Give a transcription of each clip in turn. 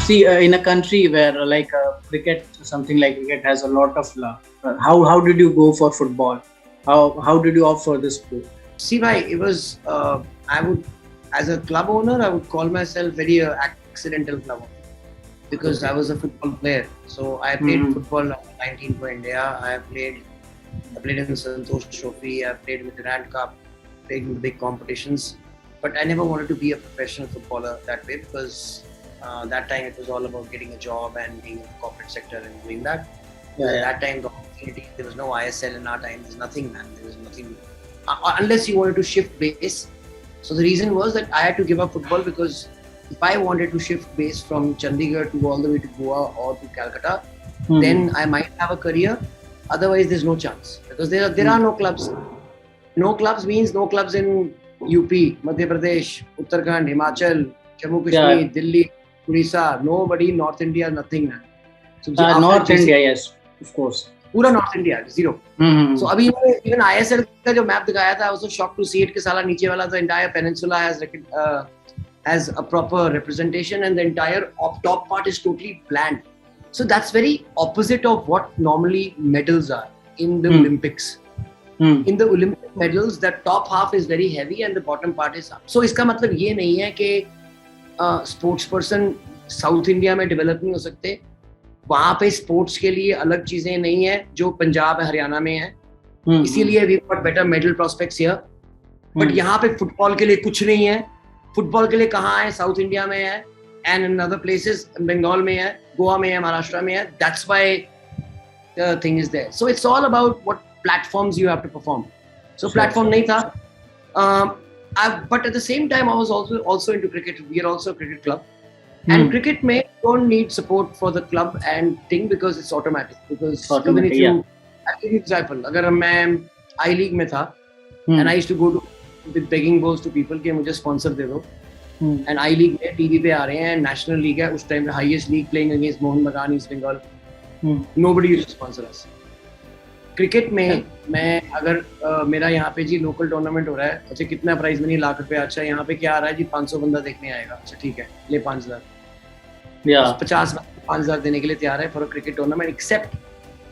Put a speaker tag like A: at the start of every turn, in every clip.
A: See, in a country where cricket, something like cricket has a lot of love. How did you go for football? How did you opt for this sport?
B: See, bhai, it was, I would, as a club owner, I would call myself very accidental club owner because I was a football player. So I played football at 19 for India. I played in the Santosh Trophy. I played with the Rand Cup, played in the big competitions. But I never wanted to be a professional footballer that way because that time it was all about getting a job and being in the corporate sector and doing that.
A: Yeah.
B: At that time, the opportunity, there was no ISL in our time. There's nothing, man. There was nothing. Unless you wanted to shift base. So the reason was that I had to give up football because if I wanted to shift base from Chandigarh to all the way to Goa or to Calcutta, then I might have a career. Otherwise, there's no chance because there are no clubs. No clubs means no clubs in UP, Madhya Pradesh, Uttarakhand, Himachal, Jammu Kashmir, Delhi, Orissa. Nobody, North India, nothing, man. So
A: North India, yes, of course.
B: पूरा north India zero. So अभी even ISL का जो map दिखाया था, I was so shocked to see it कि साला नीचे वाला the entire peninsula has a proper representation and the entire top part is totally bland. So that's very opposite of what normally medals are in the Olympics. In the Olympic medals, the top half is very heavy and the bottom part is up. So इसका मतलब ये नहीं है कि sports person South India में develop नहीं हो सकते. वहाँ पे स्पोर्ट्स के लिए अलग चीजें नहीं है जो पंजाब हरियाणा में है. इसीलिए we got better medal prospects here. But यहाँ पे फुटबॉल के लिए कुछ नहीं है. फुटबॉल के लिए कहाँ है? साउथ इंडिया में है and in other places, Bengal में है, गोवा में है, महाराष्ट्र में है. That's why the thing is there. So it's all about what platforms you have to perform. So platform नहीं था. But at the same time I was also into cricket. We are also a cricket club. And cricket may don't need support for the club and thing because it's automatic. Because even if you, I'll give you example. अगर मैं I League में था and I used to go to with begging balls to people कि मुझे sponsor दे दो. And I League में TV पे आ रहे हैं, national league है, उस time highest league playing against Mohun Bagan East Bengal. Nobody used to sponsor us. Cricket में मैं अगर मेरा यहाँ पे जी लोकल टूर्नामेंट हो रहा है, अच्छा कितना प्राइस मनी? ₹1,00,000. अच्छा यहाँ पे क्या आ रहा है जी? 500 बंदा देखने आएगा. अच्छा ठीक है, ले 5,000. 50,000 देने के लिए तैयार है for a cricket tournament. Except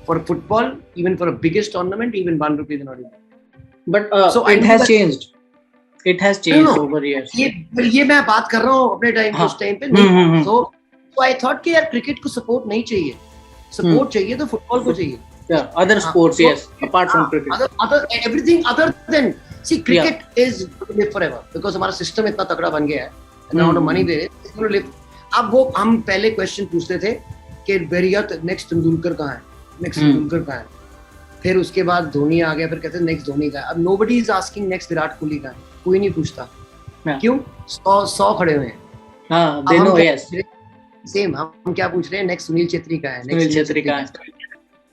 B: for football, even for a biggest tournament, even ₹1 not even.
A: But so it has changed. It has changed over years.
B: ये मैं बात कर रहा हूँ अपने टाइम उस टाइम पे. So I thought कि यार क्रिकेट को सपोर्ट नहीं चाहिए. सपोर्ट चाहिए तो फुटबॉल को चाहिए.
A: Yeah, other sports, yes, apart from cricket.
B: Everything other than, see, cricket is going to live forever because हमारा सिस्टम इतना तगड़ा बन गया है. And amount of money there is, it's going to live. अब वो हम पहले क्वेश्चन पूछते थे कि बेरिया नेक्स्ट तेंदुलकर कहाँ है, नेक्स्ट तेंदुलकर कहाँ है. फिर उसके बाद धोनी आ गया, फिर कहते हैं नेक्स्ट धोनी कहाँ है. अब nobody is asking next Virat Kohli कहाँ है. कोई नहीं पूछता. क्यों? 100 खड़े हुए हैं.
A: हाँ, they know, yes.
B: सेम हम क्या पूछ रहे हैं? नेक्स्ट सुनील छेत्री कहाँ है,
A: सुनील छेत्री कहाँ है.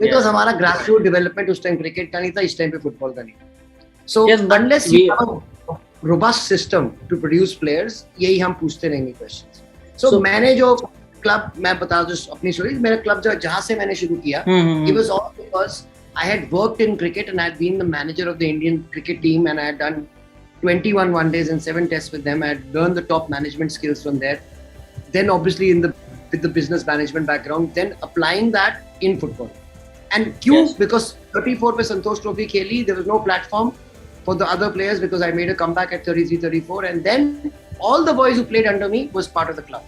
B: Because हमारा ग्रासरूट डेवलपमेंट उस टाइम क्रिकेट का नहीं था, इस टाइम पे फुटबॉल का नहीं. So unless you have a robust system to produce players, यही हम पूछते रहेंगे क्वेश्चंस. So मैंने जो क्लब, मैं बता दूं अपनी स्टोरी. मेरा क्लब जहाँ से मैंने शुरू किया, it was all because I had worked in cricket and I had been the manager of the Indian cricket team and I had done 21 one-days and 7 tests with them. I had learned the top management skills from there. Then obviously with the business management background, then applying that in football. And क्यों? Yes. Because 34 पे संतोष trophy खेली, there was no platform for the other players because I made a comeback at 33, 34 and then all the boys who played under me was part of the club.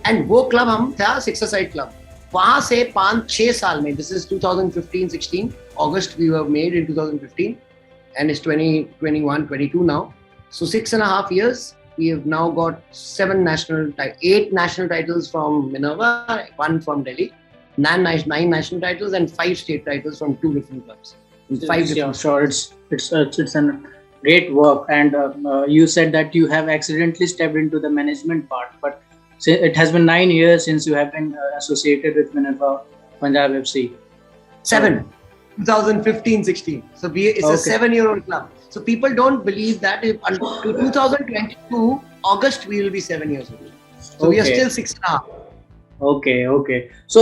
B: And वो club हम था six-a-side club. वहाँ से 5-6 साल में, this is 2015-16, August we were made in 2015 and it's 2021, 22 now. So 6.5 years, we have now got 8 national titles from Minerva, 1 from Delhi. 9 national titles and 5 state titles from 2 different clubs.
A: Sure, it's a great work. And you said that you have accidentally stepped into the management part, but it has been 9 years since you have been associated with Minerva Punjab FC.
B: 7, 2015-16. So it's a 7-year-old club. So people don't believe that until 2022 August we will be 7 years old. So we are still 6.5.
A: Okay. So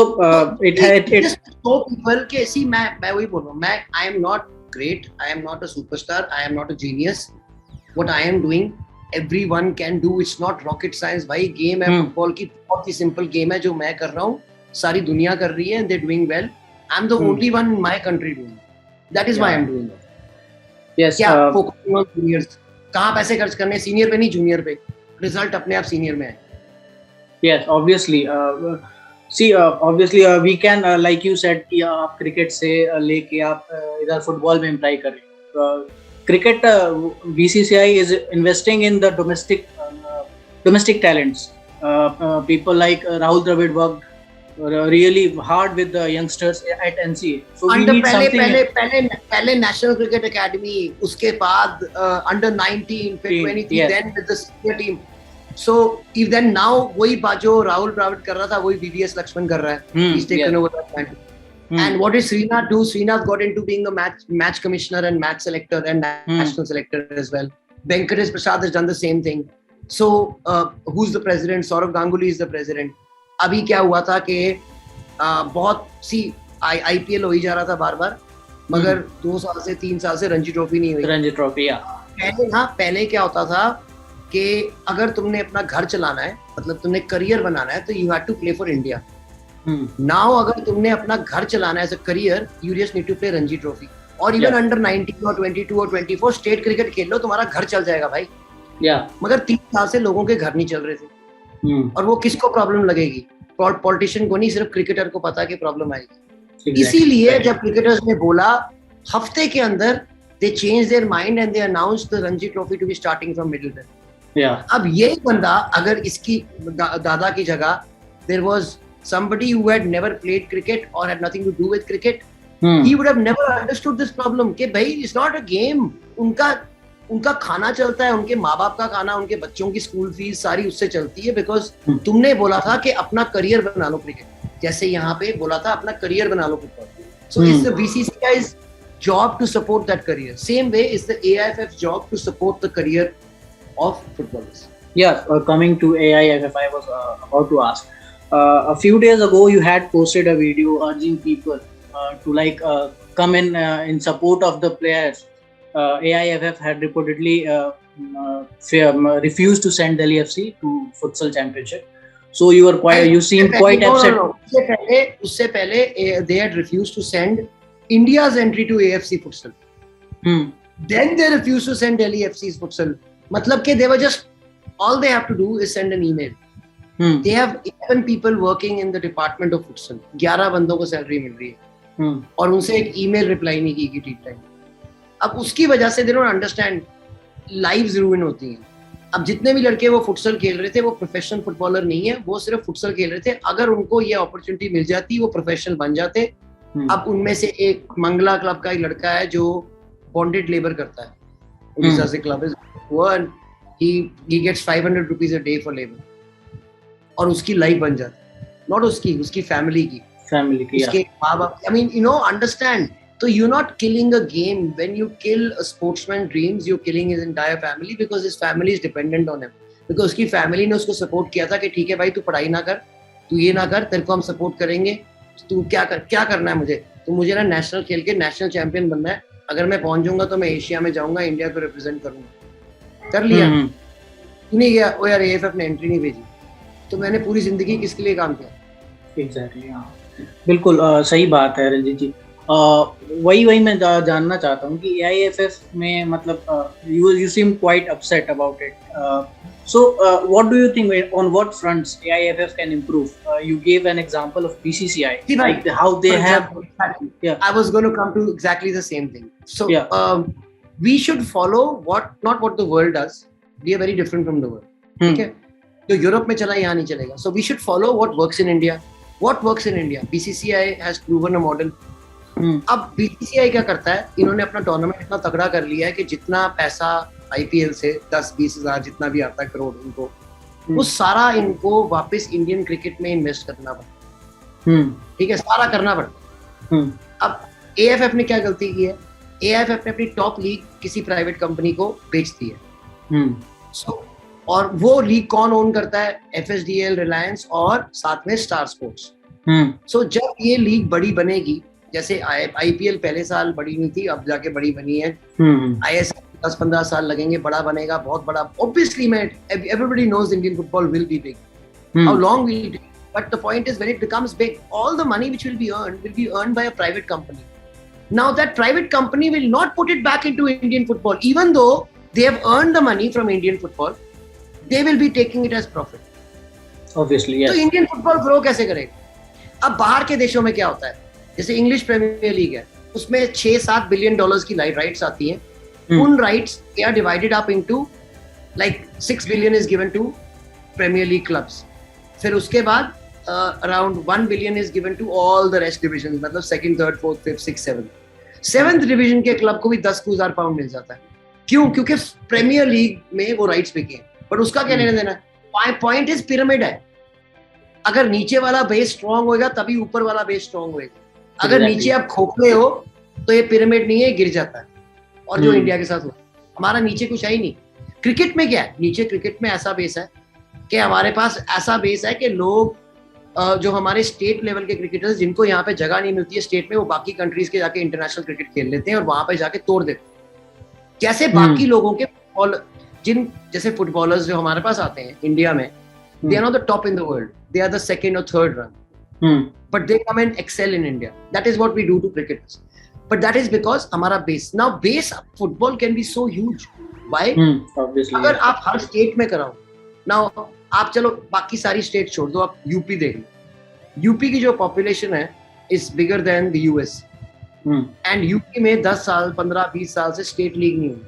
A: it
B: just show people कि see मैं वही बोल रहा हूँ. I am not great. I am not a superstar. I am not a genius. What I am doing everyone can do. It's not rocket science भाई. Game है football की, बहुत ही simple game है जो मैं कर रहा हूँ, सारी दुनिया कर रही है, and they're doing well. I'm the only one in my country doing it. That is why I'm doing it.
A: Yes.
B: क्या focusing on juniors? कहाँ पैसे खर्च करने? Senior पे नहीं, junior पे. Result अपने आप senior में है.
A: Yes, obviously. Obviously, we can, like you said, कि आप क्रिकेट से लेके आप इधर फुटबॉल में ट्राई करें. Cricket, BCCI is investing in the domestic talents. People like Rahul Dravid worked really hard with the youngsters at NCA. So we need something.
B: पहले National Cricket Academy, उसके बाद under 19, फिर 23,
A: yes.
B: then with the senior team. So if then now वही बात जो राहुल द्रविड़ कर रहा था वही VVS लक्ष्मण कर रहा है. He's taken over that plan. And what did Srinath do? Srinath got into being a match commissioner and match selector and national selector as well. Venkatesh Prasad has done the same thing. So who's the president? Saurav Ganguly is the president. अभी क्या हुआ था कि बहुत सी IPL हो ही जा रहा था बार-बार, मगर 2 साल से 3 साल से रणजी ट्रॉफी नहीं हुई.
A: रणजी ट्रॉफी,
B: पहले क्या होता था कि अगर तुमने अपना घर चलाना है, मतलब तुमने करियर बनाना है, तो you have to play for India. Now अगर तुमने अपना घर चलाना है as a career, you just need to play Ranji trophy. और इवन अंडर 19 और 22 और 24 स्टेट क्रिकेट खेल लो, तुम्हारा घर चल जाएगा भाई. मगर 3 साल से लोगों के घर नहीं चल रहे थे. और वो किसको प्रॉब्लम लगेगी? पॉलिटिशियन को नहीं, सिर्फ क्रिकेटर को पता कि प्रॉब्लम आएगी. इसीलिए जब क्रिकेटर्स ने बोला, हफ्ते के अंदर they change their mind and they announced the Ranji trophy to be starting from Middleton. अब ये बंदा अगर इसकी दादा की जगह there was somebody who had never played cricket or had nothing to do with cricket, he would have never understood this problem कि भाई it's not a game. उनका खाना चलता है, उनके माँ बाप का खाना, उनके बच्चों की स्कूल फीस सारी उससे चलती है, बिकॉज तुमने बोला था कि अपना करियर बना लो क्रिकेट, जैसे यहाँ पे बोला था अपना करियर बना लो football. So it's the BCCI's job to support that career. Same way is the AIFF's job to support the career of footballers.
A: Yeah, coming to AIFF, I was about to ask. A few days ago, you had posted a video urging people to come in support of the players. AIFF had reportedly refused to send Delhi FC to futsal championship. So you seemed quite upset.
B: No. उससे पहले they had refused to send India's entry to AFC futsal. Then they refused to send Delhi FC's futsal. मतलब कि they were just, all they have to do is send an email. They have 11 people working in the department of futsal. 11 बंदों को salary मिल रही है और उनसे एक email reply नहीं की ठीक टाइम. अब उसकी वजह से they don't understand, lives ruin होती हैं. अब जितने भी लड़के वो फुटसल खेल रहे थे वो प्रोफेशनल फुटबॉलर नहीं है, वो सिर्फ फुटसल खेल रहे थे. अगर उनको ये अपॉर्चुनिटी मिल जाती वो प्रोफेशनल बन जाते. अब उनमें से एक मंगला क्लब का एक लड़का है जो बॉन्डेड लेबर करता है, उड़ीसा से क्लब है वो, he gets 500 rupees a day for labor और उसकी लाइफ बन जाती. नॉट उसकी फैमिली की उसके माँ बाप. I mean, understand. So you're not killing a game. When you kill a sportsman's dreams, you're killing his entire family because his family is dependent on him. Because उसकी family ने उसको support किया था कि ठीक है भाई तू पढ़ाई ना कर, तू ये ना कर, तेरे को हम सपोर्ट करेंगे. तू क्या करना है मुझे? तो मुझे ना नेशनल खेल के नेशनल चैंपियन बनना है. अगर मैं पहुंच जाऊंगा तो मैं एशिया में जाऊंगा, इंडिया को रिप्रेजेंट करूंगा. कर लिया. नहीं गया वो यार, AIFF ने एंट्री नहीं भेजी, तो मैंने पूरी जिंदगी किसके लिए काम किया?
A: एग्जैक्टली, बिल्कुल सही बात है रंजीत जी. वही मैं जानना चाहता हूँ कि AIFF में मतलब you seem quite upset about it. So what do you think, on what fronts AIFF can improve? You gave an example of BCCI, like how they have.
B: I was going to come to exactly the same thing. So we should follow not what the world does. We are very different from the world. Okay? जो Europe में चला यहाँ नहीं चलेगा. So we should follow what works in India. What works in India? BCCI has proven a model. अब BCCI क्या करता है, इन्होंने अपना टूर्नामेंट इतना तगड़ा कर लिया है कि जितना पैसा IPL से 10-20 हजार जितना भी आता है करोड़ इनको, वो सारा इनको वापस इंडियन क्रिकेट में इन्वेस्ट करना पड़ता. ठीक है, सारा करना पड़ता. अब AIFF ने क्या गलती की है? AIFF ने अपनी टॉप लीग किसी प्राइवेट कंपनी को बेच दी है. और वो लीग कौन ओन करता है? FSDL, रिलायंस और साथ में स्टार स्पोर्ट्स. सो जब ये लीग बड़ी बनेगी, जैसे IPL पहले साल बड़ी नहीं थी, अब जाके बड़ी बनी है. ISL 10-15 साल लगेंगे, बड़ा बनेगा, बहुत बड़ा. Obviously, man, everybody knows Indian football will be big. How long will it take? But the point is, when it becomes big, all the money which will be earned by a private company. Now that private company will not put it back into Indian football, even though they have earned the money from Indian football, they will be taking it as profit.
A: Obviously, yes.
B: तो Indian football grow कैसे करेगा? अब बाहर के देशों में क्या होता है, जैसे इंग्लिश प्रीमियर लीग है, उसमें 6-7 बिलियन डॉलर्स की राइट्स आती हैं. उन rights they are divided up into like 6 billion is given to premier league clubs. फिर उसके बाद around 1 billion is given to all the rest division, मतलब second, third, fourth, fifth, six, seventh division के club को भी 10,000 pound मिल जाता है. क्यों? क्योंकि प्रीमियर लीग में वो राइट्स बिके हैं. बट उसका क्या लेना देना है? पॉइंट इज पिरामिड है. अगर नीचे वाला बेस स्ट्रॉन्ग होगा तभी ऊपर वाला बेस स्ट्रॉन्ग होगा. अगर नीचे आप खोखले हो तो ये पिरामिड नहीं है, गिर जाता है. और जो इंडिया के साथ हुआ, हमारा नीचे कुछ है ही नहीं. क्रिकेट में क्या है? नीचे क्रिकेट में ऐसा बेस है कि हमारे पास ऐसा बेस है कि लोग जो हमारे स्टेट लेवल के क्रिकेटर्स, जिनको यहाँ पे जगह नहीं मिलती है स्टेट में, वो बाकी कंट्रीज के जाके इंटरनेशनल क्रिकेट खेल लेते हैं और वहां पे जाके तोड़ देते हैं. जैसे बाकी लोगों के जैसे फुटबॉलर्स जो हमारे पास आते हैं इंडिया में, they are not the top in the world, they are the second or third run, but they come and excel in India. That is what we do to cricketers, but that is because हमारा base, now base football can be so huge. Why? Obviously, अगर आप हर state में कराओ, now आप चलो बाकी सारी state छोड़ दो, आप यूपी देख लो. यूपी की जो पॉपुलेशन है is bigger than the US, and UP में 10 साल 15-20 साल से स्टेट लीग नहीं हुई.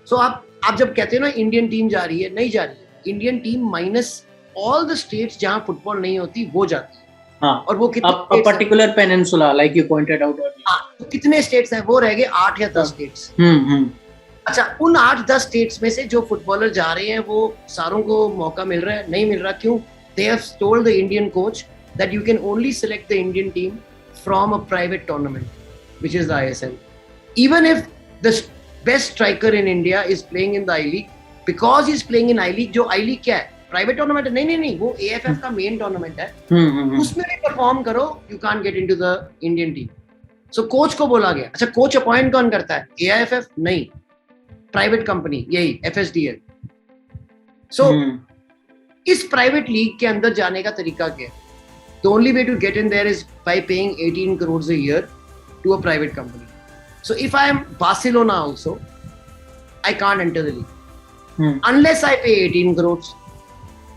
B: So आप जब कहते हो ना इंडियन टीम जा रही है, नहीं जा रही है. Indian team minus all the states जहां फुटबॉल नहीं होती वो जाती है. हाँ. और वो कितने
A: particular peninsula like you pointed out.
B: तो कितने स्टेट्स हैं? वो रह गए 8 या 10 स्टेट्स. अच्छा, उन 8-10 स्टेट्स में से जो फुटबॉलर जा रहे हैं वो सारों को मौका मिल रहा है? नहीं मिल रहा. क्यों? They have told the Indian coach that you can only select the Indian team from a private tournament which is the ISL. Even if the best striker in India is playing in the I league, because he is playing in I League, जो I League क्या है? Private tournament है. नहीं, वो AIFF का main tournament है. उसमें भी परफॉर्म करो, you can't get into the Indian team. So coach को बोला गया. अच्छा, कोच अपॉइंट कौन करता है? AIFF नहीं, प्राइवेट कंपनी, यही FSDL. सो इस प्राइवेट लीग के अंदर जाने का तरीका क्या है? The only way to get in there is by paying 18 crores a year to a private company. So if I am Barcelona also, I can't enter the league unless I pay 18 crores.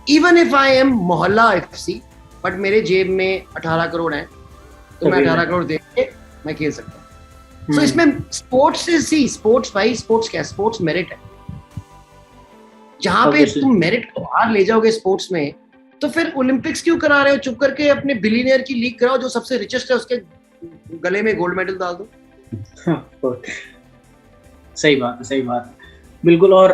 B: Even if I am Mohalla FC, but मेरे जेब में 18 करोड़ हैं, तो मैं 18 करोड़ दे के मैं खेल सकता हूँ. So इसमें स्पोर्ट्स भाई, स्पोर्ट्स क्या है? स्पोर्ट्स मेरिट है. जहाँ पे तुम मेरिट को बाहर ले जाओगे स्पोर्ट्स में, तो फिर ओलंपिक्स क्यों करा रहे हो? चुप करके अपने बिलियनियर की लीग कराओ, जो सबसे रिचेस्ट है उसके गले में गोल्ड मेडल डाल दो.
A: सही बात है बिल्कुल. और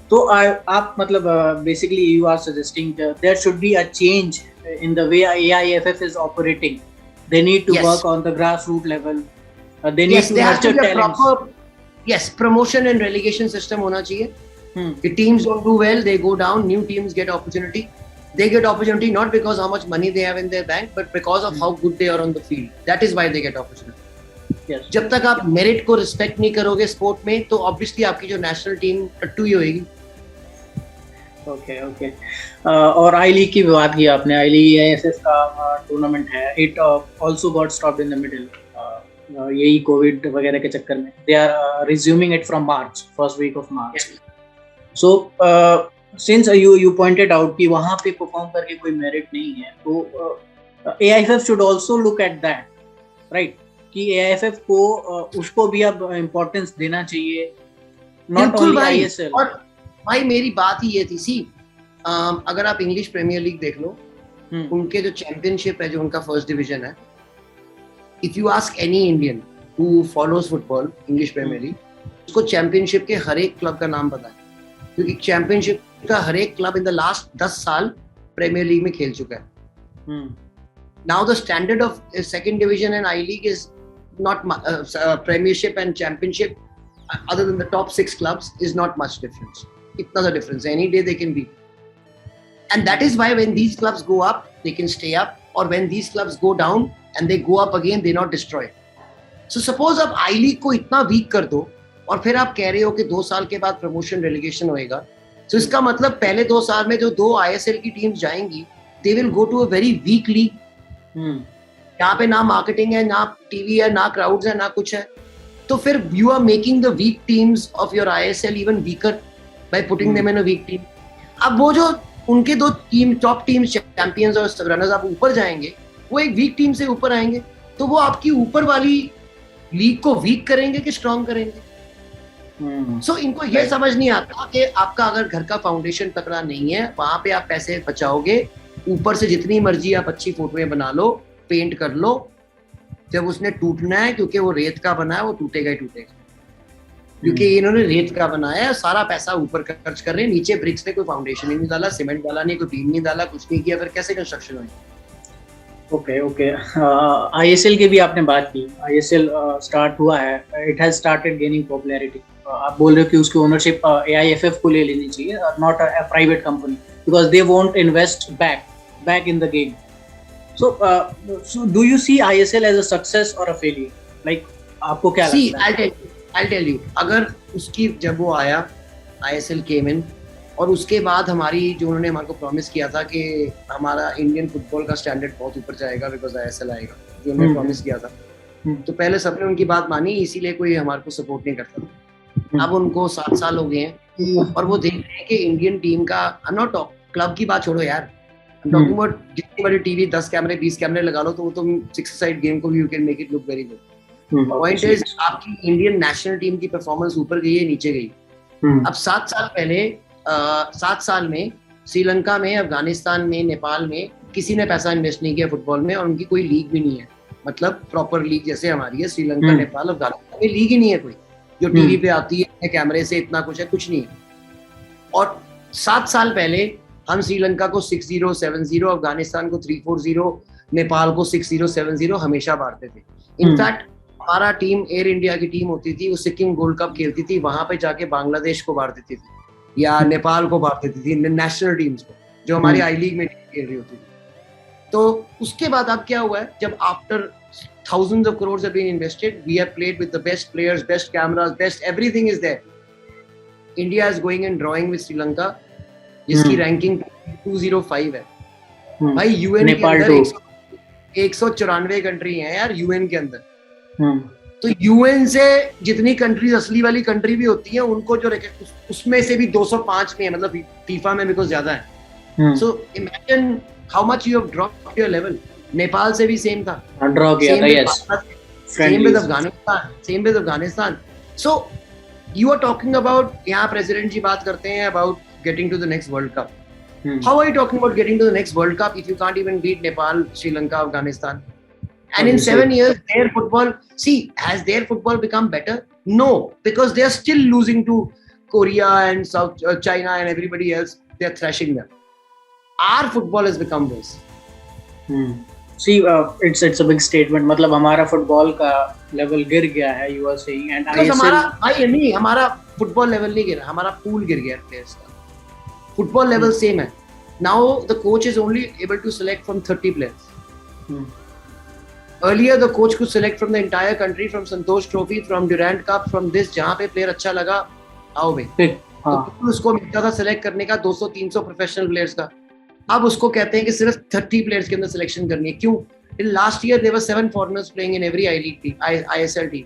A: तो आप मतलब basically you are suggesting there should be a change in the way AIFF is operating. They need to work on the grassroots level. They need to nurture talents.
B: Yes, promotion and relegation system होना चाहिए. The teams don't do well, they go down. New teams get opportunity. They get opportunity not because how much money they have in their bank, but because of how good they are on the field. That is why they get opportunity. Yes. जब तक आप merit को respect नहीं करोगे sport में, तो obviously आपकी जो नेशनल टीम टट्टू ही होएगी.
A: ओके. और आई लीग की बात की आपने. आई लीग AIFF का टूर्नामेंट है. It also got stopped in the middle, यही कोविड वगैरह के चक्कर में. They are resuming it from March, first week of March. So since you pointed out कि वहां पे परफॉर्म करके कोई मेरिट नहीं है, तो AIFF should also look at that, right? कि AIFF को उसको भी अब इम्पोर्टेंस देना चाहिए, नॉट ओनली ISL.
B: और भाई मेरी बात ही ये थी, सी अगर आप इंग्लिश प्रीमियर लीग देख लो, उनके जो चैंपियनशिप है, जो उनका फर्स्ट डिवीजन है, if you ask any Indian who follows football English Premier League, उसको चैंपियनशिप के हर एक क्लब का नाम पता है, क्योंकि चैंपियनशिप का हर एक क्लब इन द लास्ट 10 साल प्रीमियर लीग में खेल चुका है. Now the standard of second division and I League is not Premiership and Championship, other than the top 6 clubs, is not much difference. Itna the difference. Any day they can beat. And that is why when these clubs go up, they can stay up, or when these clubs go down and they go up again, they're not destroyed. So suppose आप I League को इतना weak कर दो और फिर आप कह रहे हो कि 2 साल के बाद प्रमोशन रेलीगेशन होएगा, तो इसका मतलब पहले 2 साल में जो 2 ISL की टीम्स जाएंगी, they will go to a very weak league, यहाँ पे ना मार्केटिंग है, ना टीवी है, ना क्राउड्स है, ना कुछ है. तो फिर you are making the weak teams of your ISL even weaker by putting them in a weak team. अब वो जो उनके 2 टीम टॉप टीम्स चैंपियंस और रनर्स आप ऊपर जाएंगे, वो एक वीक टीम से ऊपर आएंगे, तो वो आपकी ऊपर वाली लीग को वीक करेंगे कि स्ट्रॉन्ग करेंगे. सो इनको ये समझ नहीं आता कि आपका अगर घर का फाउंडेशन तकड़ा नहीं है, वहां पे आप पैसे बचाओगे, ऊपर से जितनी मर्जी आप अच्छी फोटोएं बना लो, पेंट कर लो, जब उसने टूटना है, क्योंकि वो रेत का बना है, वो टूटेगा ही टूटेगा. क्योंकि इन्होंने रेत का बनाया है, सारा पैसा ऊपर खर्च कर रहे हैं, नीचे ब्रिक्स पे कोई फाउंडेशन ही नहीं डाला, सीमेंट डाला नहीं, कोई बीम नहीं डाला, कुछ नहीं किया, फिर कैसे कंस्ट्रक्शन होगी.
A: ओके. ISL की भी आपने बात की. ISL स्टार्ट हुआ है, it has started gaining popularity. आप बोल रहे हो कि उसकी ओनरशिप AIFF को ले लेनी चाहिए, not a private company, because they won't invest back in the game. So do you see ISL as a success or a failure? Like, आपको क्या लगता है?
B: I'll tell you, अगर उसकी जब वो आया, ISL came in, और उसके बाद हमारी जो उन्होंने हमारे को प्रॉमिस किया था कि हमारा इंडियन फुटबॉल का स्टैंडर्ड बहुत ऊपर जाएगा बिकॉज ISL आएगा, जो उन्होंने प्रॉमिस किया था, तो पहले सबने उनकी बात मानी, इसीलिए कोई हमारे को सपोर्ट नहीं करता था. अब उनको 7 साल हो गए हैं और वो देख रहे हैं कि इंडियन टीम का, आई एम नॉट क्लब की बात छोड़ो यार, टॉकिंग अबाउट जितनी बड़ी टीवी 10 कैमरे 20 कैमरे लगा लो, तो वो तुम 6 साइड गेम को भी you can make it look very good. Point is आपकी इंडियन नेशनल टीम की परफॉर्मेंस ऊपर गई है, नीचे गई. अब 7 साल पहले 7 साल में श्रीलंका में, अफगानिस्तान में, नेपाल में किसी ने पैसा इन्वेस्ट नहीं किया फुटबॉल में, और उनकी कोई लीग भी नहीं है, मतलब प्रॉपर लीग जैसे हमारी है. श्रीलंका, नेपाल, अफगानिस्तान में लीग ही नहीं है कोई जो टीवी पे आती है कैमरे से, इतना कुछ है, कुछ नहीं है. और 7 साल पहले हम श्रीलंका को 6-0, 7-0, अफगानिस्तान को 3-4-0, नेपाल को 6-0, 7-0 हमेशा बांटते थे. इनफैक्ट हमारा टीम एयर इंडिया की टीम होती थी, वो सिक्किम गोल्ड कप खेलती थी, वहां पे जाके बांग्लादेश को बांट देती थी या नेपाल को बांट देती थी, नेशनल टीम्स को, जो हमारी आई लीग में खेल रही होती थी. तो उसके बाद अब क्या हुआ है, जब after thousands of crores have been invested, we have played with the best players, best cameras, best everything is there. India is going and drawing with Sri Lanka, जिसकी रैंकिंग 205 है. भाई यूएन के अंदर 194 कंट्री हैं यार UN के अंदर. तो यूएन से जितनी कंट्रीज असली वाली कंट्री भी होती हैं, उनको जो उसमें से भी 205 में है, मतलब फीफा में बिकॉज ज्यादा है. So imagine how much you have dropped your level. Nepal से भी सेम था, ड्रॉ किया था. Yes, same with Afghanistan. So you are talking about, यहाँ प्रेसिडेंट जी बात करते हैं about getting to the next World Cup. How are you talking about getting to the next World Cup if you can't even beat Nepal, Sri Lanka, Afghanistan? And in 7 years, their football, see, has their football become better? No, because they are still losing to Korea and South China and everybody else. They are thrashing them. Our football has become worse.
A: See, it's a big statement. मतलब हमारा football का level गिर गया है, you are saying, and
B: because हमारा भाई नहीं, हमारा फुटबॉल लेवल नहीं गिरा, हमारा पूल गिर गया प्लेयर्स का. Football level same है. Now the coach is only able to select from 30 players. Earlier the coach could select from the entire country, from Santosh Trophy, from Durant Cup, from this, जहाँ पे player अच्छा लगा आओ भाई. तो उसको मिलता था सेलेक्ट करने का 200-300 प्रोफेशनल प्लेयर्स का. अब उसको कहते हैं कि सिर्फ 30 प्लेयर्स के अंदर सिलेक्शन करनी है. क्यों? In last year there were 7 foreigners playing in every I-League team, ISL team.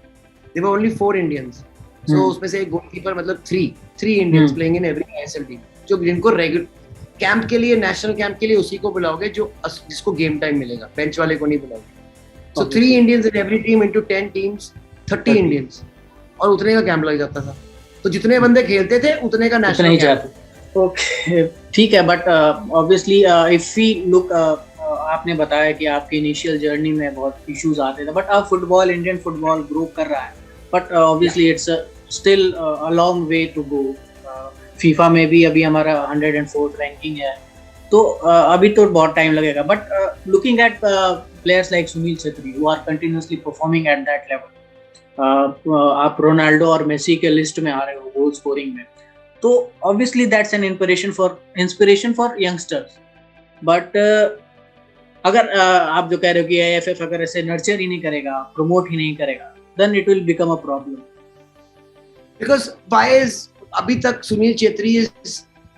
B: There were only 4 Indians. So उसमें से एक गोलकीपर, मतलब 3 Indians playing in every ISL team. जो जिनको रेगुलर कैंप के लिए, नेशनल कैंप के लिए उसी को बुलाओगे जो जिसको गेम टाइम मिलेगा, बेंच वाले को नहीं बुलाओगे. सो 3 Indians in every team into 10 teams, 30 Indians, और उतने का कैंप लग जाता था. तो जितने बंदे खेलते थे उतने का नेशनल नहीं जाते.
A: ओके, ठीक है. But obviously if we look, आपने बताया कि आपकी इनिशियल जर्नी में बहुत इश्यूज आते थे, बट अब फुटबॉल, इंडियन फुटबॉल ग्रो कर रहा है, but obviously it's still a long way to go. FIFA में भी अभी हमारा 104th रैंकिंग है, तो अभी तो बहुत टाइम लगेगा. But looking at players like Sunil Chhetri who are continuously performing at that level, आप रोनाल्डो और मेसी के लिस्ट में आ रहे हो गोल स्कोरिंग में, तो obviously that's an inspiration for youngsters. But अगर आप जो कह रहे हो कि AIFF अगर ऐसे नर्चर ही नहीं करेगा, प्रमोट ही नहीं करेगा, then it will become a problem.
B: because why is abhi tak Sunil Chhetri is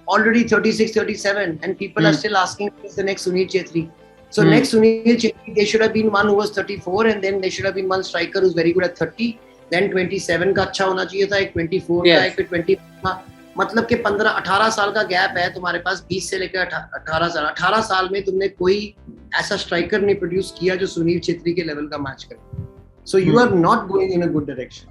B: already 36, 37 and people are still asking who is the next Sunil Chhetri. So next Sunil Chhetri, they should have been one who was 34 and then they should have been one striker who's very good at 30. Then 27 का अच्छा होना चाहिए था, एक 24 का, एक 20 का. मतलब कि 15-18 साल का गैप है तुम्हारे पास, 20 से लेकर 18 साल. 18 साल में तुमने कोई ऐसा स्ट्राइकर नहीं प्रोड्यूस किया जो सुनील छेत्री के लेवल का मैच करे. So you are not going in a good direction.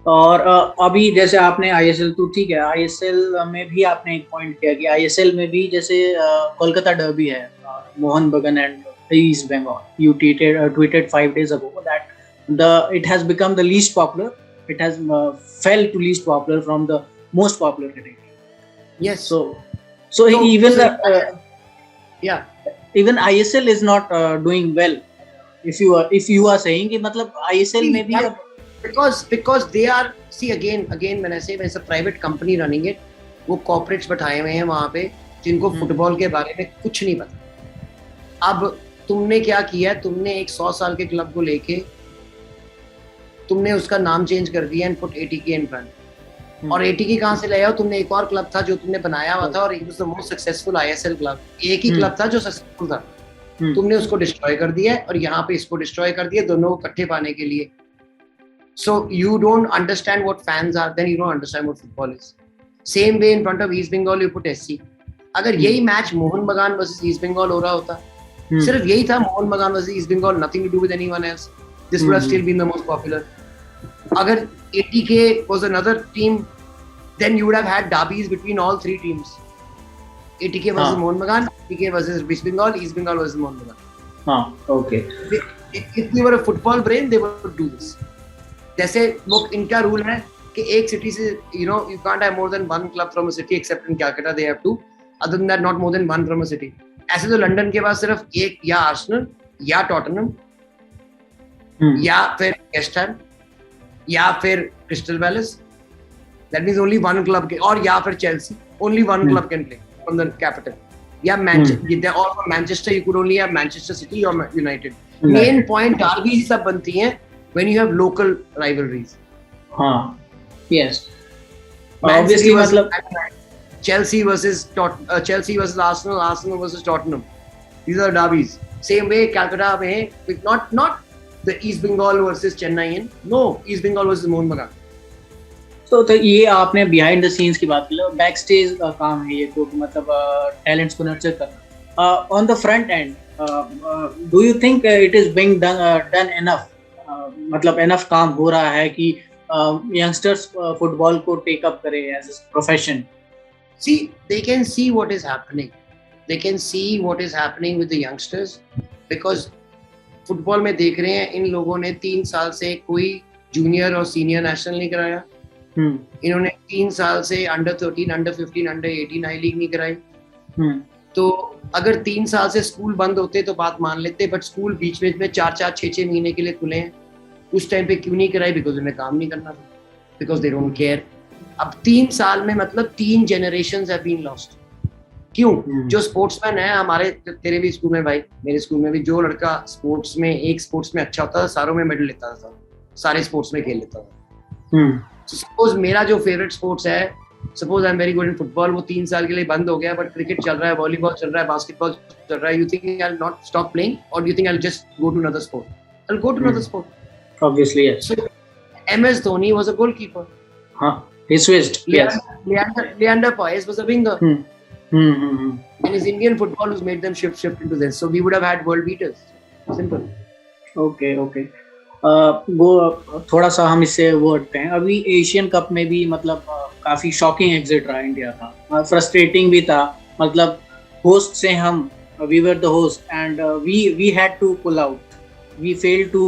A: और अभी जैसे आपने आईएसएल, तो ठीक है, आईएसएल में भी आपने एक पॉइंट किया कि आईएसएल में भी जैसे कोलकाता डर्बी है, Mohun Bagan and East Bengal. You tweeted 5 days ago that it has become the least popular. It has fell to least popular from the most popular category.
B: Yes.
A: So even ISL is not doing well. If you are saying कि मतलब ISL में भी
B: because they are, see again when I say it's a private company running it, वो corporates बैठाए हुए हैं वहाँ पे जिनको फुटबॉल के बारे में कुछ नहीं पता. अब तुमने क्या किया, तुमने एक 100 साल के क्लब को लेके तुमने उसका नाम चेंज कर दिया and put ATK in front. और ATK कहाँ से ले आओ, तुमने एक और क्लब था जो तुमने बनाया हुआ था और it was the most successful ISL club. एक ही क्लब था जो सक्सेसफुल था, तुमने उसको डिस्ट्रॉय कर दिया और यहाँ पे इसको डिस्ट्रॉय कर दिया, दोनों को इकट्ठे पाने के लिए. So you don't understand what fans are, then you don't understand what football is. Same way in front of East Bengal you put SC. अगर यही मैच मोहन बगान वर्सेस ईस्ट बंगाल हो रहा होता, सिर्फ यही था Mohun Bagan versus East Bengal, nothing to do with anyone else, this would have still been the most popular. अगर ATK was another team, then you would have had derbies between all three teams. ATK versus Mohun Bagan, ATK versus East Bengal, East Bengal versus Mohun Bagan.
A: Okay.
B: If they were a football brain, they would do this. जैसे वो इनका rule है कि एक city से, you can't have more than one club from a city except in Calcutta they have two. Other than that, not more than one from a city. ऐसे तो London के पास सिर्फ एक, या आर्सेनल या टॉटनहम या फिर वेस्ट हैम या फिर crystal palace. That means only one club can, और या फिर Chelsea, only one club can play from the capital. या Manchester, or from Manchester you could only have Manchester City or United. Main point derbies सब बनती हैं when you have local rivalries.
A: हाँ, yes. Obviously मतलब
B: Chelsea versus Arsenal, Arsenal versus Tottenham. These are derbies. Same way Calcutta में, not the East Bengal versus Chennai. No, East Bengal versus Mohun Bagan.
A: तो ये आपने behind the scenes की बात की, back stage का काम है ये, तो मतलब टैलेंट्स को नर्चर करना. On the front end, do you think it is being done enough? मतलब एनफ काम हो रहा है कि यंगस्टर्स फुटबॉल को टेक अप करें as a profession?
B: See, they can see what is happening. They can see what is happening with the youngsters because football में देख रहे हैं इन लोगों ने 3 साल से कोई जूनियर और सीनियर नेशनल नहीं कराया. इन्होंने 3 साल से अंडर 13, अंडर 15, अंडर 18 आई लीग नहीं कराई. तो अगर 3 साल से स्कूल बंद होते तो बात मान लेते, बट स्कूल बीच में 4-4, 6-6 महीने के लिए खुले हैं. उस टाइम पे क्यों नहीं कराई? बिकॉज उन्हें काम नहीं करना था, बिकॉज दे डोंट केयर. अब 3 साल में मतलब 3 generations have been lost. क्यों? जो स्पोर्ट्समैन है हमारे, तेरे भी स्कूल में भाई, मेरे स्कूल में भी, जो लड़का स्पोर्ट्स में एक स्पोर्ट्स में अच्छा होता था, सारों में मेडल लेता था, सारे स्पोर्ट्स में खेल लेता था. सपोज मेरा जो फेवरेट स्पोर्ट्स है, suppose I am very good in football, वो 3 साल के लिए बंद हो गया, बट क्रिकेट चल रहा है, वॉलीबॉल चल रहा है, बास्केटबॉल चल रहा है. You think I will not stop playing और you think I will just go to another sport? I will go to another sport.
A: Obviously, yes.
B: So MS Dhoni was a goalkeeper.
A: He switched. Yes.
B: Leander Paes was a winger. And it's Indian football who's made them shift into this. So we would have had world beaters. Simple.
A: Okay. वो थोड़ा सा हम इससे वो हटते हैं. अभी Asian cup में भी मतलब काफी शॉकिंग एग्जिट रहा इंडिया का, फ्रस्ट्रेटिंग भी था. मतलब होस्ट से हम, we were the host and we had to pull out. We failed to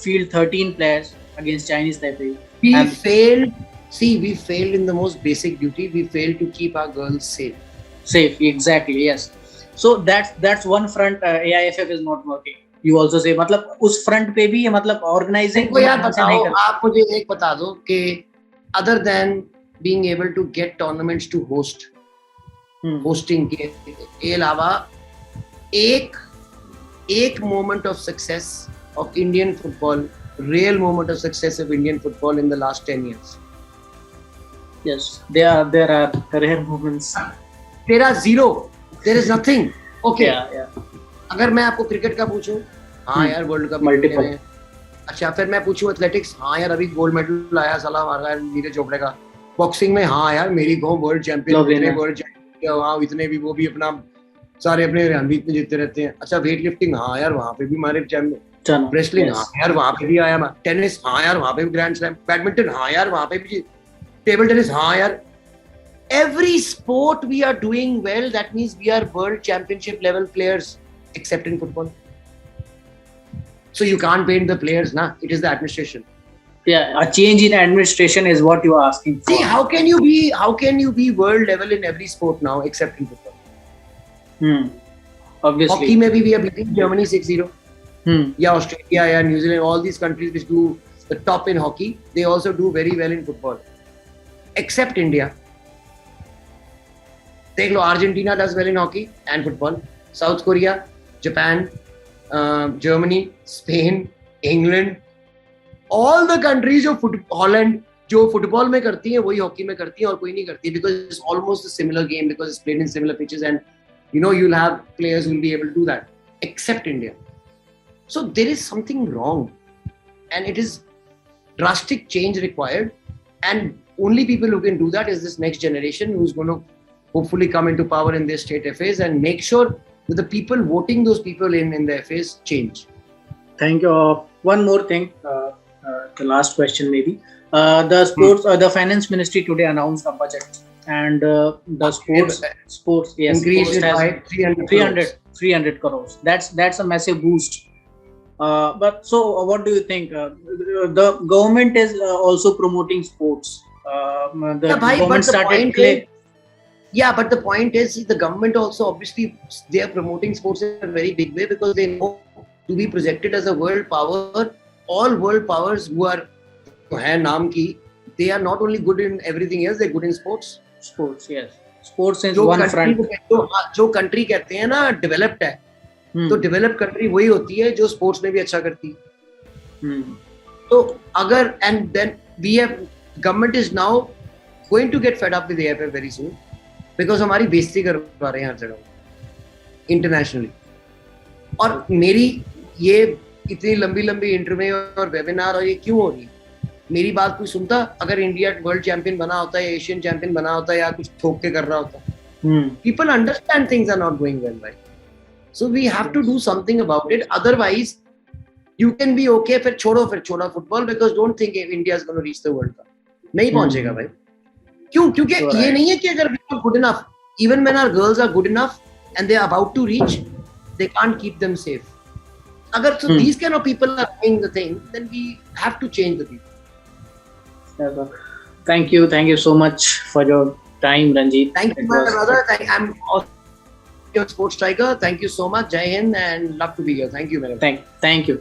A: field 13 players against Chinese Taipei.
B: We failed in the most basic duty. We failed to keep our girls safe. Exactly,
A: yes. So that's one front. AIFF is not working. You also say, मतलब उस front पे भी मतलब organizing
B: को यार बताओ, आप मुझे एक बता दो कि other than being able to get tournaments to host, hosting के अलावा एक moment of success of Indian football real moment of success of Indian football in the last 10 years.
A: Yes, there are rare moments.
B: There are zero. There is nothing. Okay.
A: Yeah.
B: अगर मैं आपको cricket का पूछूं, हाँ यार world cup
A: multiple.
B: अच्छा फिर मैं पूछूं एथलेटिक्स, हाँ यार अभी गोल्ड मेडल आया साला हमारा नीरज चोपड़े का. बॉक्सिंग में हाँ यार मेरी com world champion, world champion, वहाँ इतने भी वो भी अपना सारे अपने रणवीर में जीतते रहते हैं. अच्छा वेट लिफ्टिंग, हाँ यार वहाँ पे भी हमारे चैंपियन. रेसलिंग, हाँ यार वहाँ पे भी आया. टेनिस, हाँ यार वहाँ पे भी ग्रैंड स्लैम. बैडमिंटन, हाँ यार वहाँ पे भी. टेबल टेनिस, हाँ यार. Every sport we are doing well. That means we are world championship level players, except in football. So you can't blame the players, na? It is the administration.
A: Yeah, a change in administration is what you are asking for.
B: See, how can you be world level in every sport now, except in football?
A: Obviously.
B: Hockey maybe we are beating Germany 6-0. Yeah, Australia, yeah, New Zealand, all these countries which do the top in hockey, they also do very well in football, except India. देख लो, Argentina does well in hockey and football. South Korea, Japan, Germany, Spain, England, all the countries जो Holland जो football में करती हैं वही hockey में करती हैं और कोई नहीं करती, because it's almost a similar game, because it's played in similar pitches and you know you'll have players who will be able to do that, except India. So there is something wrong and it is drastic change required, and only people who can do that is this next generation who's going to hopefully come into power in their state FAs and make sure that the people voting those people in the FAs change.
A: Thank you. One more thing, the last question maybe. The sports, the finance ministry today announced a budget, and the sports yes,
B: increased it by
A: 300 crores. That's a massive boost. But so what do you think? The government is also promoting sports. The government started play.
B: Yeah, but the point is, the government also obviously they are promoting sports in a very big way, because they know to be projected as a world power. All world powers who are naam ki, they are not only good in everything else, they're good in sports.
A: Sports, yes. Sports is one front.
B: जो country कहते हैं ना developed है, तो developed country वही होती है जो sports में भी अच्छा करती है. तो अगर and then we have government is now going to get fed up with AIFF very soon. Because हमारी बेइज्जती करवा रहे हैं हर जगह इंटरनेशनली. और मेरी ये इतनी लंबी इंटरव्यू और वेबिनार और ये क्यों हो रही है? मेरी बात कोई सुनता? अगर इंडिया वर्ल्ड चैंपियन बना होता है, एशियन चैंपियन बना होता है, या कुछ ठोक के कर रहा होता, people understand things are not going well, right? So we have to do something about it. Otherwise you can be okay, फिर छोड़ा football, because don't think India is gonna reach the world cup. नहीं पहुंचेगा भाई. क्यों? क्योंकि ये नहीं है कि अगर we are good enough, even when our girls are good enough and they are about to reach, they can't keep them safe. अगर so these kind of people are doing the thing, then we have to change the people.
A: Thank you so much for your time, Ranjit.
B: Thank you, my brother. I'm also your sports tiger. Thank you so much. Jai Hind, and love to be here. Thank you, my brother.
A: Thank you.